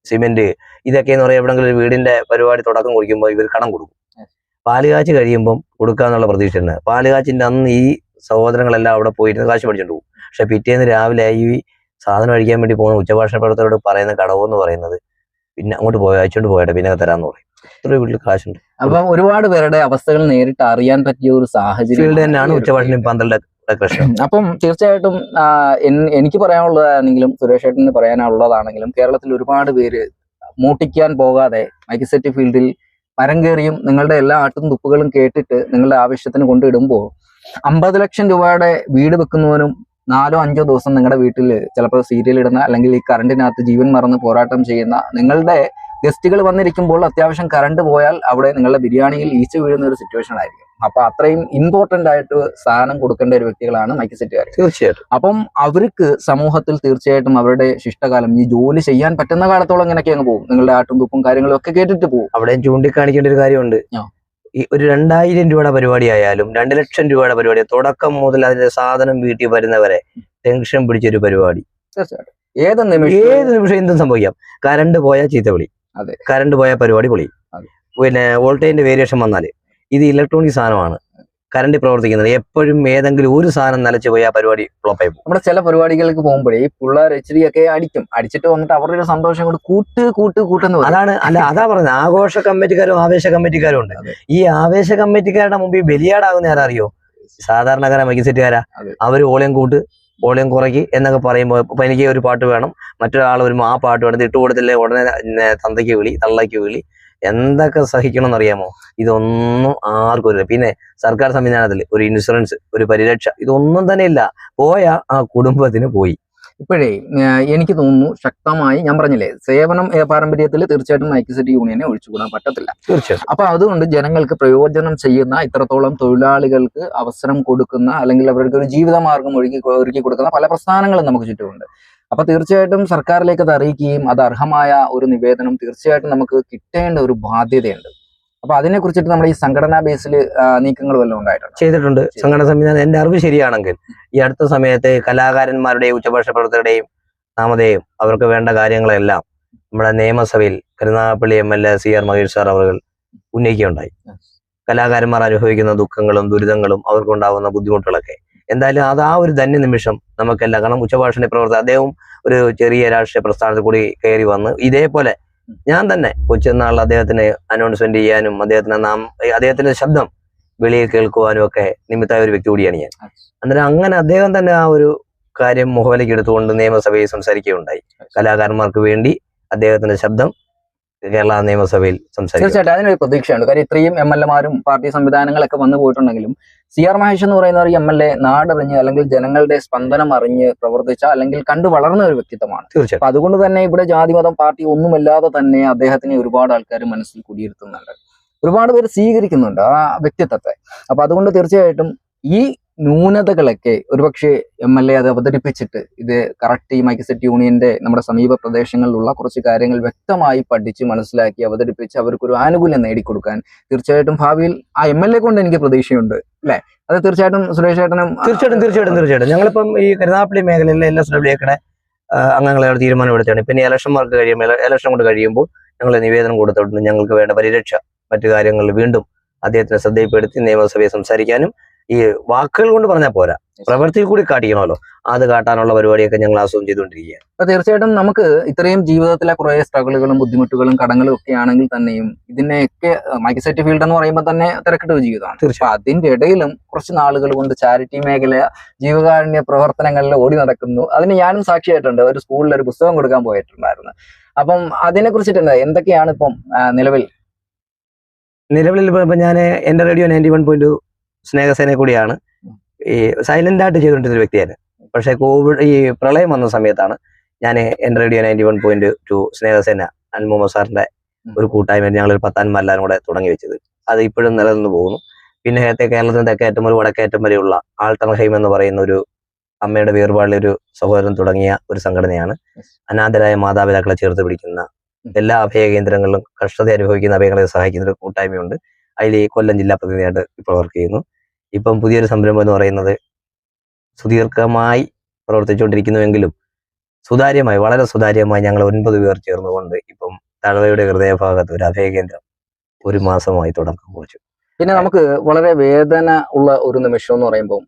സിമെന്റ്, ഇതൊക്കെ എന്ന് പറയുമ്പോൾ എവിടെങ്കിലും ഒരു വീടിന്റെ പരിപാടി തുടക്കം കുറിക്കുമ്പോൾ ഇവർ കടം കൊടുക്കും. പാലുകാച്ച് കഴിയുമ്പം കൊടുക്കാന്നുള്ള പ്രതീക്ഷയുണ്ട്. പാലുകാച്ചിന്റെ അന്ന് ഈ സഹോദരങ്ങളെല്ലാം അവിടെ പോയിരുന്ന് കാശ് മേടിച്ചോണ്ട് പോകും. പക്ഷെ പിറ്റേന്ന് രാവിലെ ഈ സാധനം അഴിക്കാൻ വേണ്ടി പോകുന്ന ഉച്ചഭാഷണ പ്രവർത്തകരോട് പറയുന്ന കടവെന്ന് പറയുന്നത് പിന്നെ അങ്ങോട്ട് പോയി അയച്ചോണ്ട് പോയട്ടെ പിന്നെ തരാന്ന് പറയും. അത്ര വീട്ടിൽ കാശുണ്ട്. അപ്പം ഒരുപാട് പേരുടെ അവസ്ഥകൾ നേരിട്ട് അറിയാൻ പറ്റിയ ഒരു സാഹചര്യം ഫീൽഡ് തന്നെയാണ് ഉച്ചഭാഷണ പന്തലുടെ കൃഷി. അപ്പം തീർച്ചയായിട്ടും എനിക്ക് പറയാനുള്ളതാണെങ്കിലും സുരേഷ് ഏട്ടന് പറയാനുള്ളതാണെങ്കിലും കേരളത്തിൽ ഒരുപാട് പേര് മോട്ടിക്കാൻ പോകാതെ മൈക്ക് സെറ്റ് ഫീൽഡിൽ മരം കയറിയും നിങ്ങളുടെ എല്ലാ ആട്ടും തുപ്പുകളും കേട്ടിട്ട് നിങ്ങളുടെ ആവശ്യത്തിന് കൊണ്ടിടുമ്പോൾ 50 ലക്ഷം രൂപയുടെ വീട് വെക്കുന്നവനും 4-5 ദിവസം നിങ്ങളുടെ വീട്ടിൽ ചിലപ്പോൾ സീരിയൽ ഇടുന്ന അല്ലെങ്കിൽ ഈ കറണ്ടിനകത്ത് ജീവൻ മറന്ന് പോരാട്ടം ചെയ്യുന്ന നിങ്ങളുടെ ഗസ്റ്റുകൾ വന്നിരിക്കുമ്പോൾ അത്യാവശ്യം കറണ്ട് പോയാൽ അവിടെ നിങ്ങളുടെ ബിരിയാണിയിൽ ഈച്ച വീഴുന്ന ഒരു സിറ്റുവേഷൻ ആയിരിക്കും. അപ്പൊ അത്രയും ഇമ്പോർട്ടന്റ് ആയിട്ട് സാധനം കൊടുക്കേണ്ട ഒരു വ്യക്തികളാണ് മൈക്ക് സെറ്റുകാർ. തീർച്ചയായിട്ടും. അപ്പം അവർക്ക് സമൂഹത്തിൽ തീർച്ചയായിട്ടും അവരുടെ ശിഷ്ടകാലം ഈ ജോലി ചെയ്യാൻ പറ്റുന്ന കാലത്തോളം ഇങ്ങനെയൊക്കെ അങ്ങ് പോകും. നിങ്ങളുടെ ആട്ടും തുപ്പും കാര്യങ്ങളും ഒക്കെ കേട്ടിട്ട് പോകും. അവിടെ ചൂണ്ടിക്കാണിക്കേണ്ട ഒരു കാര്യമുണ്ട്. ഈ ഒരു 2000 രൂപയുടെ പരിപാടി ആയാലും 2 ലക്ഷം രൂപയുടെ പരിപാടി തുടക്കം മുതൽ അതിന്റെ സാധനം വീട്ടിൽ വരുന്നവരെ ടെൻഷൻ പിടിച്ചൊരു പരിപാടി. തീർച്ചയായിട്ടും ഏത് നിമിഷം എന്തും സംഭവിക്കാം. കറണ്ട് പോയാൽ ചീത്തവിളി, അതെ, കറണ്ട് പോയാൽ പരിപാടി പൊളി. പിന്നെ വോൾട്ടേജിന്റെ വേരിയേഷൻ വന്നാൽ ഇത് ഇലക്ട്രോണിക് സാധനമാണ്, കറണ്ട് പ്രവർത്തിക്കുന്നത്. എപ്പോഴും ഏതെങ്കിലും ഒരു സാധനം നിലച്ചു പോയി ആ പരിപാടി ഫ്ലോപ്പായി പോകും. നമ്മുടെ ചില പരിപാടികൾക്ക് പോകുമ്പോഴേ ഈ പിള്ളേർ HD ഒക്കെ അടിച്ചിട്ട് വന്നിട്ട് അവരുടെ ഒരു സന്തോഷം കൊണ്ട് കൂട്ടുന്നു. അതാണ് അതാ പറഞ്ഞത്. ആഘോഷ കമ്മിറ്റിക്കാരും ആവേശ കമ്മിറ്റിക്കാരും ഉണ്ട്. ഈ ആവേശ കമ്മിറ്റിക്കാരുടെ മുമ്പിൽ ബലിയാടാകുന്ന ആരറിയോ? സാധാരണക്കാരാ മൈക്ക് സെറ്റുകാരാ. അവര് വോളിയം കുറയ്ക്ക് എന്നൊക്കെ പറയുമ്പോൾ ഇപ്പൊ എനിക്ക് ഒരു പാട്ട് വേണം, മറ്റൊരാൾ വരുമ്പോൾ ആ പാട്ട് വേണം, ഇട്ട് കൊടുത്തില്ലേ ഉടനെ തന്തയ്ക്ക് വിളി, തള്ളയ്ക്ക് വിളി, എന്തൊക്കെ സഹിക്കണം എന്നറിയാമോ? ഇതൊന്നും ആർക്കും ഇല്ല. പിന്നെ സർക്കാർ സംവിധാനത്തിൽ ഒരു ഇൻഷുറൻസ്, ഒരു പരിരക്ഷ, ഇതൊന്നും തന്നെ ഇല്ല. പോയ ആ കുടുംബത്തിന് പോയി. ഇപ്പോഴേ എനിക്ക് തോന്നുന്നു ശക്തമായി ഞാൻ പറഞ്ഞില്ലേ, സേവനം പാരമ്പര്യത്തിൽ തീർച്ചയായിട്ടും മൈക്ക് സെറ്റ് യൂണിയനെ ഒഴിച്ചുകൂടാൻ പറ്റത്തില്ല. തീർച്ചയായിട്ടും. അപ്പൊ അതുകൊണ്ട് ജനങ്ങൾക്ക് പ്രയോജനം ചെയ്യുന്ന ഇത്രത്തോളം തൊഴിലാളികൾക്ക് അവസരം കൊടുക്കുന്ന അല്ലെങ്കിൽ അവർക്ക് ഒരു ജീവിതമാർഗം ഒരുക്കി കൊടുക്കുന്ന പല പ്രസ്ഥാനങ്ങളും നമുക്ക് ചുറ്റുമുണ്ട്. അപ്പൊ തീർച്ചയായിട്ടും സർക്കാരിലേക്ക് അത് അറിയിക്കുകയും അത് അർഹമായ ഒരു നിവേദനം തീർച്ചയായിട്ടും നമുക്ക് കിട്ടേണ്ട ഒരു ബാധ്യതയുണ്ട്. അപ്പൊ അതിനെ കുറിച്ചിട്ട് നമ്മുടെ ഈ സംഘടനാ ബേസിൽ നീക്കങ്ങൾ വല്ലതും ഉണ്ടായിട്ടുണ്ട്? ചെയ്തിട്ടുണ്ട്. സംഘടനാ സംവിധാനം എന്റെ അറിവ് ശരിയാണെങ്കിൽ ഈ അടുത്ത സമയത്ത് കലാകാരന്മാരുടെയും ഉച്ചഭാഷ പ്രവർത്തകരുടെയും നാമധേയം അവർക്ക് വേണ്ട കാര്യങ്ങളെല്ലാം നമ്മുടെ നിയമസഭയിൽ Karunagappally MLA CR Mahesh sir അവർ ഉന്നയിക്കുകയുണ്ടായി. കലാകാരന്മാർ അനുഭവിക്കുന്ന ദുഃഖങ്ങളും ദുരിതങ്ങളും അവർക്കുണ്ടാകുന്ന ബുദ്ധിമുട്ടുകളൊക്കെ എന്തായാലും അത് ആ ഒരു ധന്യ നിമിഷം നമുക്കെല്ലാം. കാരണം ഉച്ചഭാഷണ പ്രവർത്തകർ അദ്ദേഹം ഒരു ചെറിയ രാഷ്ട്രീയ പ്രസ്ഥാനത്തിൽ കൂടി കയറി വന്ന് ഇതേപോലെ ഞാൻ തന്നെ കൊച്ചുനാൾ അദ്ദേഹത്തിന് അനൗൺസ്മെന്റ് ചെയ്യാനും അദ്ദേഹത്തിന്റെ ശബ്ദം വെളിയിൽ കേൾക്കുവാനും ഒക്കെ നിമിത്തമായ ഒരു വ്യക്തി കൂടിയാണ് ഞാൻ. അന്നേരം അങ്ങനെ അദ്ദേഹം തന്നെ ആ ഒരു കാര്യം മുഖവിലേക്ക് എടുത്തുകൊണ്ട് നിയമസഭയിൽ സംസാരിക്കുകയുണ്ടായി. കലാകാരന്മാർക്ക് വേണ്ടി അദ്ദേഹത്തിന്റെ ശബ്ദം കേരള നിയമസഭയിൽ സംസാരിക്കും. തീർച്ചയായിട്ടും അതിനൊരു പ്രതീക്ഷയുണ്ട്. കാര്യം ഇത്രയും MLA-മാരും പാർട്ടി സംവിധാനങ്ങളൊക്കെ വന്നു പോയിട്ടുണ്ടെങ്കിലും CR മഹേഷ് എന്ന് പറയുന്ന ഒരു MLA നാടറിഞ്ഞ് അല്ലെങ്കിൽ ജനങ്ങളുടെ സ്പന്ദനം അറിഞ്ഞ് പ്രവർത്തിച്ച അല്ലെങ്കിൽ കണ്ടു വളർന്ന ഒരു വ്യക്തിത്വമാണ്. തീർച്ചയായിട്ടും. അപ്പൊ അതുകൊണ്ട് തന്നെ ഇവിടെ ജാതിമതം പാർട്ടി ഒന്നുമില്ലാതെ തന്നെ അദ്ദേഹത്തിനെ ഒരുപാട് ആൾക്കാർ മനസ്സിൽ കുടിയിരുത്തുന്നുണ്ട്, ഒരുപാട് പേര് സ്വീകരിക്കുന്നുണ്ട് ആ വ്യക്തിത്വത്തെ. അപ്പൊ അതുകൊണ്ട് തീർച്ചയായിട്ടും ഈ ന്യൂനതകളൊക്കെ ഒരുപക്ഷെ MLA അത് അവതരിപ്പിച്ചിട്ട് ഇത് കറക്റ്റ് ഈ മൈക്ക് സെറ്റ് യൂണിയന്റെ നമ്മുടെ സമീപ പ്രദേശങ്ങളിലുള്ള കുറച്ച് കാര്യങ്ങൾ വ്യക്തമായി പഠിച്ച് മനസ്സിലാക്കി അവതരിപ്പിച്ച് അവർക്കൊരു ആനുകൂല്യം നേടിക്കൊടുക്കാൻ തീർച്ചയായിട്ടും ഭാവിയിൽ ആ MLA കൊണ്ട് എനിക്ക് പ്രതീക്ഷയുണ്ട്, അല്ലെ? അത് തീർച്ചയായിട്ടും സുരേഷ് ഏട്ടനും തീർച്ചയായിട്ടും ഞങ്ങളിപ്പം ഈ കരുനാഗപ്പള്ളി മേഖലയിലെ LSWയുടെ അംഗങ്ങളെ തീരുമാനമെടുത്താണ്. പിന്നെ ഇലക്ഷൻ കൊണ്ട് കഴിയുമ്പോൾ ഞങ്ങൾ നിവേദനം കൊടുത്തിട്ടുണ്ട്. ഞങ്ങൾക്ക് വേണ്ട പരിരക്ഷ മറ്റു കാര്യങ്ങളിൽ വീണ്ടും അദ്ദേഹത്തിന് ശ്രദ്ധയിൽപ്പെടുത്തി നിയമസഭയെ സംസാരിക്കാനും, ഈ വാക്കുകൾ കൊണ്ട് പറഞ്ഞാൽ പോരാ, പ്രവൃത്തിയിൽ കൂടി കാട്ടിക്കണമല്ലോ, അത് കാട്ടാനുള്ള പരിപാടിയൊക്കെ ഞങ്ങൾ ആസ്വദം ചെയ്തുകൊണ്ടിരിക്കുകയാണ്. അപ്പൊ തീർച്ചയായിട്ടും നമുക്ക് ഇത്രയും ജീവിതത്തിലെ കുറെ സ്ട്രഗിളുകളും ബുദ്ധിമുട്ടുകളും കടങ്ങളും ഒക്കെ ആണെങ്കിൽ തന്നെയും ഇതിനെയൊക്കെ മൈക്ക് സെറ്റ് ഫീൽഡ് എന്ന് പറയുമ്പോൾ തന്നെ തിരക്കിട്ട ഒരു ജീവിതമാണ്. അപ്പൊ അതിന്റെ ഇടയിലും കുറച്ച് നാളുകൾ കൊണ്ട് ചാരിറ്റി മേഖല, ജീവകാരുണ്യ പ്രവർത്തനങ്ങളിൽ ഓടി നടക്കുന്നു. അതിന് ഞാനും സാക്ഷിയായിട്ടുണ്ട്. ഒരു സ്കൂളിൽ ഒരു പുസ്തകം കൊടുക്കാൻ പോയിട്ടുണ്ടായിരുന്നു. അപ്പം അതിനെ കുറിച്ചിട്ട് എന്തൊക്കെയാണ് ഇപ്പം നിലവിൽ ഇപ്പൊ ഞാൻ എന്റെ റേഡിയോ 91.2 സ്നേഹസേന കൂടിയാണ് ഈ സൈലന്റ് ആയിട്ട് ചെയ്തുകൊണ്ടിരുന്ന വ്യക്തിയാണ്. പക്ഷെ കോവിഡ് ഈ പ്രളയം വന്ന സമയത്താണ് ഞാൻ എന്റെ റേഡിയോ 91.2 സ്നേഹസേന മുഹമ്മദ് സാറിന്റെ ഒരു കൂട്ടായ്മ ഞങ്ങൾ 10 ആന്മാരെല്ലാവരും കൂടെ തുടങ്ങി വെച്ചത്. അത് ഇപ്പോഴും നിലനിന്ന് പോകുന്നു. പിന്നെ കേരളത്തിന് തെക്കേറ്റം മുതൽ വടക്കേറ്റം വരെയുള്ള ആൾട്ടർ ഹൈം എന്ന് പറയുന്ന ഒരു അമ്മയുടെ വേർപാടിലെ ഒരു സഹോദരൻ തുടങ്ങിയ ഒരു സംഘടനയാണ്. അനാഥരായ മാതാപിതാക്കളെ ചേർത്ത് പിടിക്കുന്ന എല്ലാ അഭയ കേന്ദ്രങ്ങളിലും കഷ്ടത അനുഭവിക്കുന്ന അഭയങ്ങളെ സഹായിക്കുന്ന ഒരു കൂട്ടായ്മയുണ്ട്. അതിൽ കൊല്ലം ജില്ലാ പ്രതിനിധിയായിട്ട് ഇപ്പോൾ വർക്ക് ചെയ്യുന്നു. ഇപ്പം പുതിയൊരു സംരംഭം എന്ന് പറയുന്നത് സുദീർഘമായി പ്രവർത്തിച്ചുകൊണ്ടിരിക്കുന്നുവെങ്കിലും സുതാര്യമായി, വളരെ സുതാര്യമായി ഞങ്ങൾ 9 പേർ ചേർന്നുകൊണ്ട് ഇപ്പം തഴവയുടെ ഹൃദയഭാഗത്ത് ഒരു അഭയകേന്ദ്രം 1 മാസമായി തുടക്കം കുറിച്ചു. പിന്നെ നമുക്ക് വളരെ വേദന ഉള്ള ഒരു നിമിഷം എന്ന് പറയുമ്പോൾ